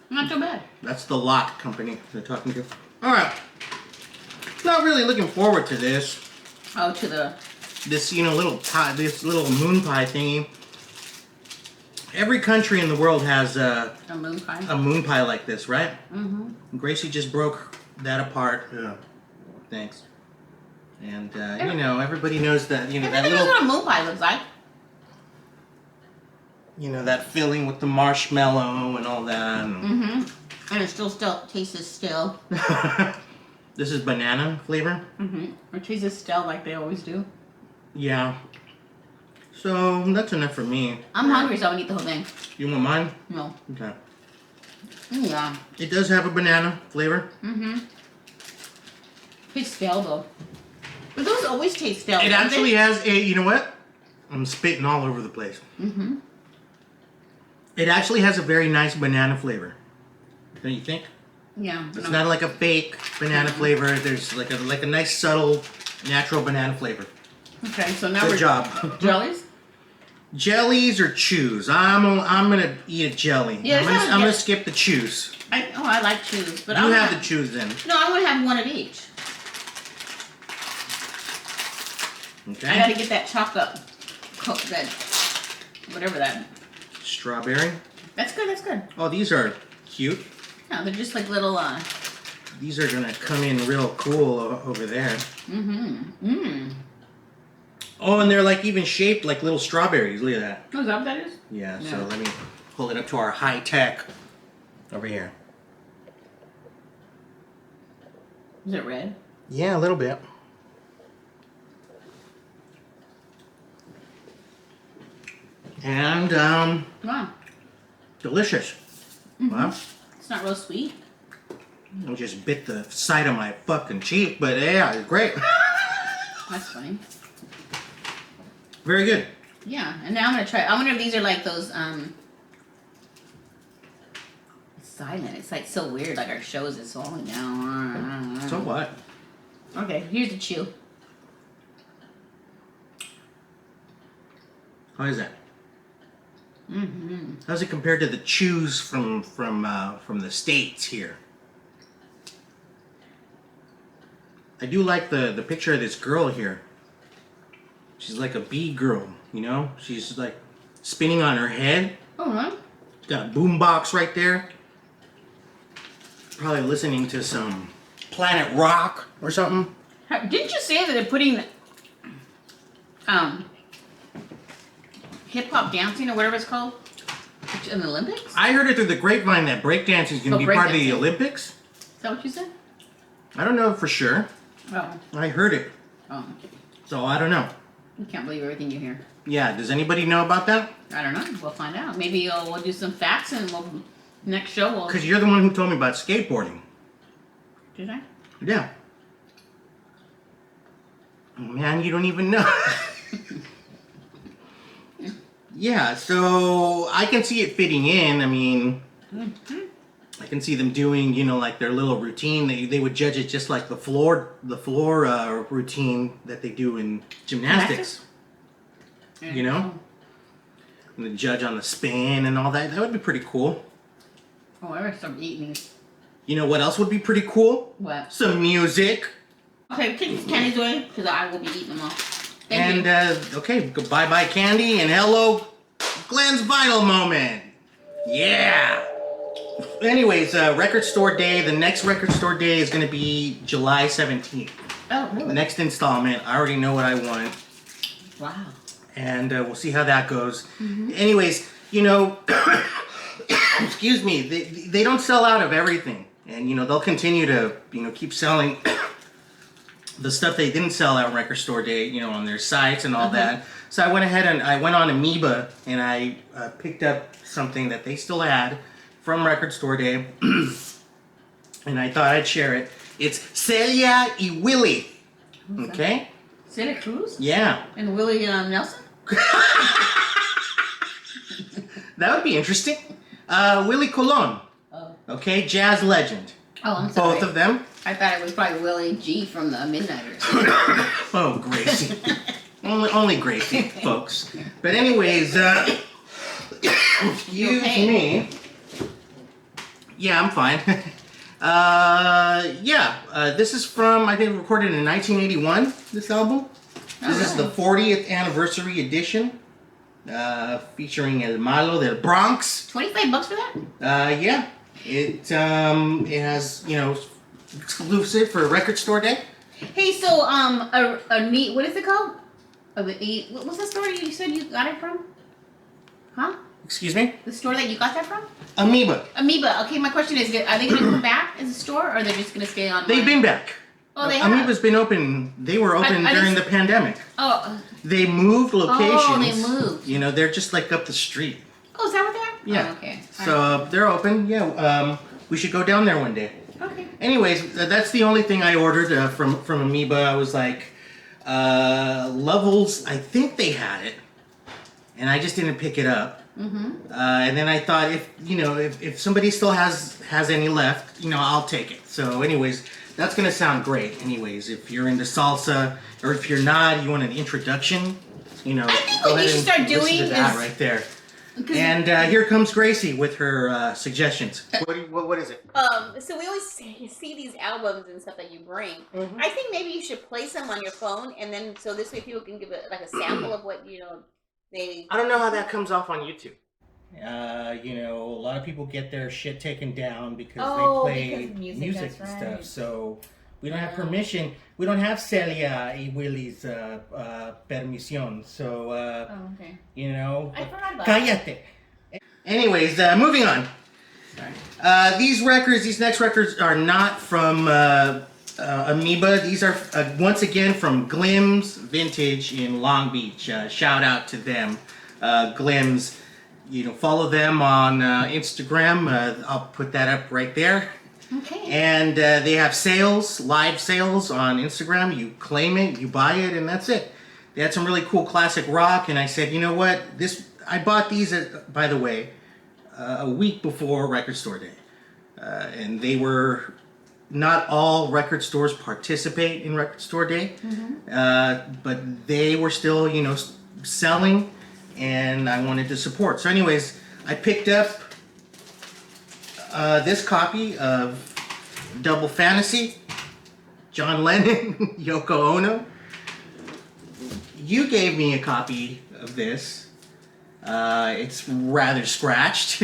Not too bad. That's the Lot company they're talking to. All right. Not really looking forward to this. Oh, to the... This, you know, little pie, this little moon pie thingy. Every country in the world has A moon pie? a moon pie like this, right? Gracie just broke that apart. Thanks. And you know, everybody knows that, you know, that Everybody knows little, what a moon pie looks like. you know, that filling with the marshmallow and all that. And And it still tastes still. This is banana flavor. Or tastes still like they always do. Yeah. So that's enough for me. I'm hungry, so I'm gonna eat the whole thing. You want mine? No. Okay. Yeah. It does have a banana flavor. Tastes stale though. But those always taste stale. It don't actually they? has a, you know what? I'm spitting all over the place. It actually has a very nice banana flavor. Don't you think? Yeah. It's not like a fake banana flavor. There's like a nice subtle natural banana flavor. Okay, so now Good we're job. jellies. Jellies or chews? I'm gonna eat a jelly. Yeah, I'm gonna skip the chews. I like chews, but You I'll have the chews then. No, I want to have one of each. Okay. I gotta get that chocolate, that whatever that. Strawberry. That's good. That's good. Oh, these are cute. No, they're just like little. These are gonna come in real cool over there. Oh, and they're like even shaped like little strawberries. Look at that. Oh, is that what that is? Yeah. So let me pull it up to our high tech over here. Is it red? Yeah, a little bit. And Wow. delicious. Wow. It's not real sweet. I just bit the side of my fucking cheek, but yeah, it's great. That's funny. Very good. Yeah, and now I'm gonna try. I wonder if these are like those. It's silent. It's like so weird. Like our shows is slowing down. So what? Okay, here's the chew. How is that? How's it compared to the chews from the States here? I do like the picture of this girl here. She's like a bee girl, you know? She's like spinning on her head. Oh, right. Got a boombox right there. Probably listening to some Planet Rock or something. Didn't you say that they're putting hip hop dancing or whatever it's called in the Olympics? I heard it through the grapevine that breakdancing is going to be part of the Olympics. Is that what you said? I don't know for sure. Oh. I heard it. Oh. So I don't know. You can't believe everything you hear. Yeah, does anybody know about that? I don't know. We'll find out. Maybe we'll do some facts and next show we'll... Because you're the one who told me about skateboarding. Did I? Yeah. Man, you don't even know. Yeah, so I can see it fitting in. I mean, I can see them doing, you know, like their little routine. They would judge it just like the floor routine that they do in gymnastics. You know? And the judge on the spin and all that. That would be pretty cool. Oh, I better start eating these. You know what else would be pretty cool? What? Some music. Okay, take these candies away because I will be eating them all. Thank you. Okay, bye-bye candy and hello Glenn's Vinyl Moment. Yeah. Anyways, record store day. The next record store day is going to be July 17th. Oh, really? The next installment. I already know what I want. Wow. And we'll see how that goes. Anyways, you know, excuse me, they don't sell out of everything. And, you know, they'll continue to, you know, keep selling the stuff they didn't sell out record store day, you know, on their sites and all that. So I went ahead and I went on Amoeba and I picked up something that they still had from record store day. And I thought I'd share it. It's Celia y Willie. Okay? Celia Cruz? Yeah. And Willie Nelson? That would be interesting. Willie Colon. Oh. Okay, jazz legend. Oh, I'm sorry. Both of them. I thought it was probably Willie G from the Midnighters. Oh, Gracie. only Gracie, folks. But anyways, excuse me. Yeah, I'm fine. This is from, I think, recorded in 1981, this album. This is the 40th anniversary edition, featuring El Malo del Bronx. $25 for that? Yeah. It has, you know, exclusive for record store day. Hey, so a neat, what is it called? What's the store you said you got it from? Huh? Excuse me? The store that you got that from? Amoeba. Amoeba. Okay, my question is, are they going to come back as a store, or are they just going to stay online? They've been back. Oh, they have? Amoeba's been open. They were open during the pandemic. Oh. They moved locations. Oh, they moved. You know, they're just like up the street. Oh, is that what they are? Yeah. Oh, okay. So they're open. Yeah. We should go down there one day. Okay. Anyways, that's the only thing I ordered from Amoeba. I was like, Levels. I think they had it, and I just didn't pick it up. And then I thought, if somebody still has any left, you know, I'll take it. So, anyways, that's gonna sound great. Anyways, if you're into salsa, or if you're not, you want an introduction you know, I think go what you ahead should and start listen doing to that is- right there. 'Cause- And here comes Gracie with her suggestions. What is it? So we always see these albums and stuff that you bring. Mhm. I think maybe you should place them on your phone, and then so this way people can give it like a sample of what they. I don't know how that comes off on YouTube. You know, a lot of people get their shit taken down because they play because of music, music that's and right. stuff. So we don't have permission. We don't have Celia y Willy's permission. So Oh, okay. you know, I forgot about that. cállate. Anyways, moving on. These next records are not from Amoeba. These are once again from Glimm's Vintage in Long Beach. Shout out to them, Glimm's. You know, follow them on Instagram. I'll put that up right there. Okay. And they have live sales on Instagram. You claim it, you buy it, and that's it. They had some really cool classic rock, and I said, you know what? I bought these, by the way, a week before Record Store Day. And they were, not all record stores participate in Record Store Day, but they were still, you know, selling, and I wanted to support. So anyways, I picked up this copy of Double Fantasy, John Lennon, Yoko Ono. You gave me a copy of this. It's rather scratched.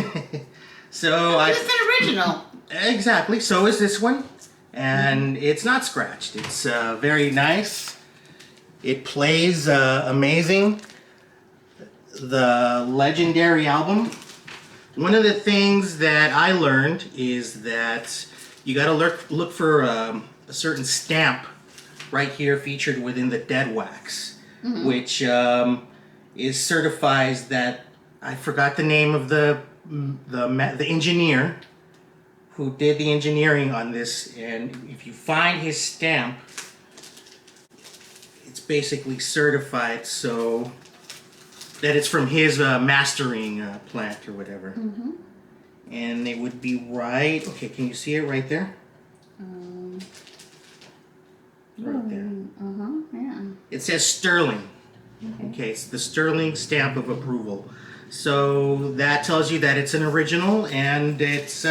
So It's an original. Exactly, so is this one. And it's not scratched. It's very nice. It plays amazing. The legendary album. One of the things that I learned is that you got to look for a certain stamp right here featured within the dead wax, which is certifies that, I forgot the name of the engineer who did the engineering on this, and if you find his stamp, it's basically certified so that it's from his mastering plant or whatever. And it would be right, okay, can you see it right there? Right there. Yeah. It says Sterling. Okay, it's the Sterling stamp of approval. So that tells you that it's an original, and it's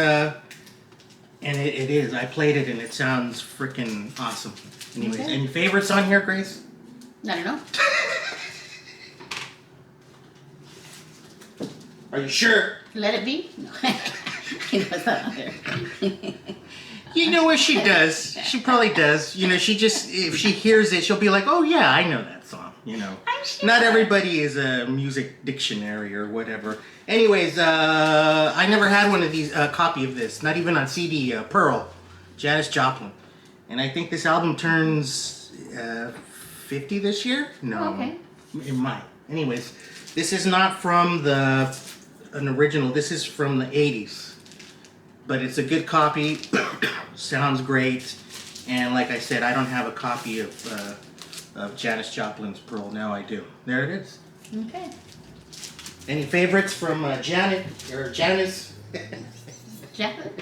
it is. I played it and it sounds freaking awesome. Anyways, Okay. any favorites on here, Grace? I don't know. Are you sure? Let it be. No. I know it's not on there. You know what she does? She probably does. You know, she just, if she hears it, she'll be like, oh yeah, I know that song. You know, I'm sure. not everybody is a music dictionary or whatever. Anyways, I never had one of these, copy of this, not even on CD, Pearl, Janis Joplin. And I think this album turns 50 this year? No. Oh, okay. It might. Anyways, this is not from an original, this is from the 80s. But it's a good copy, sounds great, and like I said, I don't have a copy of Janis Joplin's Pearl. Now I do. There it is. Okay. Any favorites from Janet or Janis? Jacket.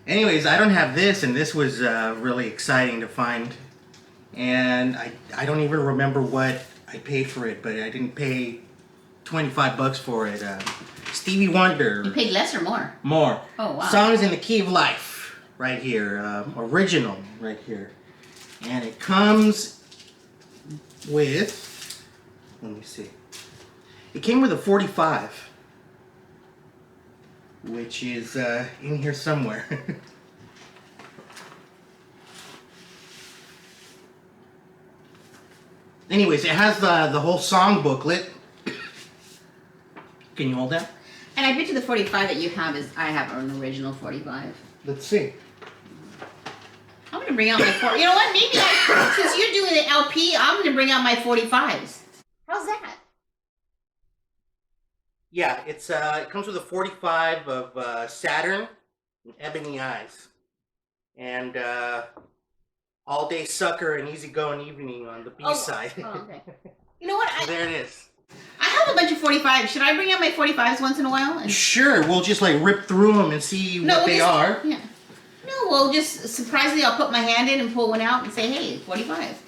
Anyways, I don't have this, and this was really exciting to find. And I don't even remember what I paid for it, but I didn't pay $25 for it. Stevie Wonder. You paid less or more? More. Oh, wow. Songs in the Key of Life, right here. Original, right here. And it comes with, let me see. It came with a 45, which is in here somewhere. Anyways, it has the whole song booklet. Can you hold that? And I bet you the 45 that you have is, I have an original 45. Let's see. I'm going to bring out my 40. You know what? Maybe since you're doing the LP, I'm going to bring out my 45s. How's that? Yeah, it comes with a 45 of Saturn and Ebony Eyes. And All Day Sucker and Easy Going Evening on the B-side. Oh, okay. You know what? So there it is. I have a bunch of 45s. Should I bring out my 45s once in a while? And Sure, we'll just like rip through them and see what they are. Yeah. No, well, just surprisingly, I'll put my hand in and pull one out and say, hey, 45.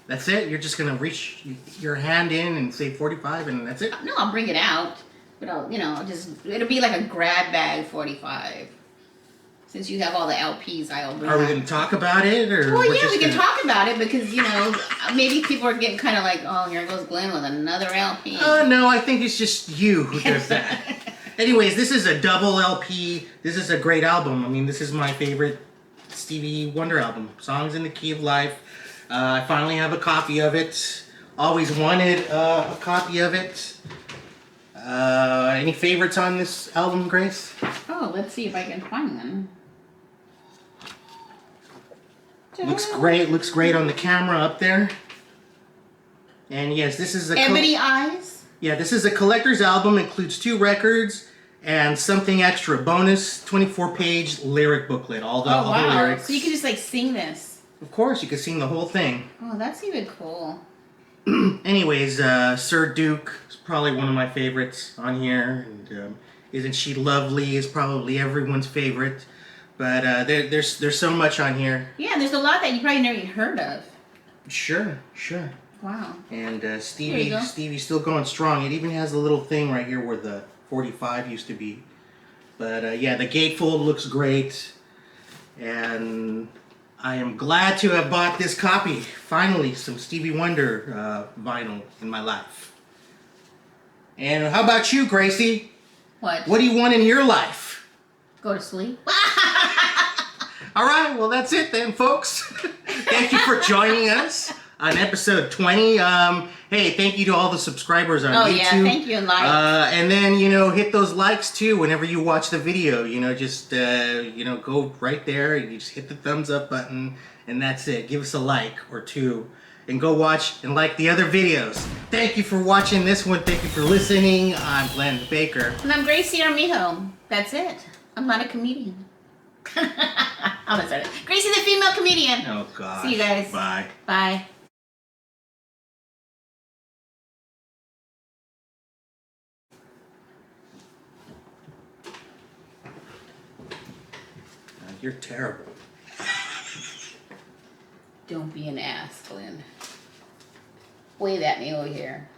That's it? You're just gonna reach your hand in and say 45 and that's it? No, I'll bring it out, but it'll be like a grab bag 45. Since you have all the LPs, I'll bring. Are we gonna talk about it, or? Well, yeah, we can talk about it because maybe people are getting kind of like, oh, here goes Glenn with another LP. No, I think it's just you who does that. Anyways, this is a double LP. This is a great album. I mean, this is my favorite Stevie Wonder album. Songs in the Key of Life. I finally have a copy of it. Always wanted a copy of it. Any favorites on this album, Grace? Oh, let's see if I can find them. Looks great. Looks great on the camera up there. And yes, this is a Ebony Eyes. Yeah, this is a collector's album. Includes 2 records and something extra. Bonus 24-page lyric booklet. All the lyrics. So you can just like sing this. Of course, you can sing the whole thing. Oh, that's even cool. Anyways, Sir Duke is probably one of my favorites on here. And Isn't She Lovely is probably everyone's favorite. But there's so much on here. Yeah, there's a lot that you probably never even heard of. Sure. Wow. And Stevie's still going strong. It even has a little thing right here where the 45 used to be. But yeah, the gatefold looks great. And I am glad to have bought this copy. Finally, some Stevie Wonder vinyl in my life. And how about you, Gracie? What? What do you want in your life? Go to sleep. All right, well, that's it then, folks. Thank you for joining us on episode 20. Hey, thank you to all the subscribers on YouTube. Oh, yeah, thank you, and like. And then, hit those likes, too, whenever you watch the video. Just, go right there. You just hit the thumbs up button, and that's it. Give us a like or 2, and go watch and like the other videos. Thank you for watching this one. Thank you for listening. I'm Glenn Baker. And I'm Gracie Armijo. That's it. I'm not a comedian. I'm gonna start it. Gracie the female comedian. Oh, God. See you guys. Bye. Bye. You're terrible. Don't be an ass, Glenn. Wave at me over here.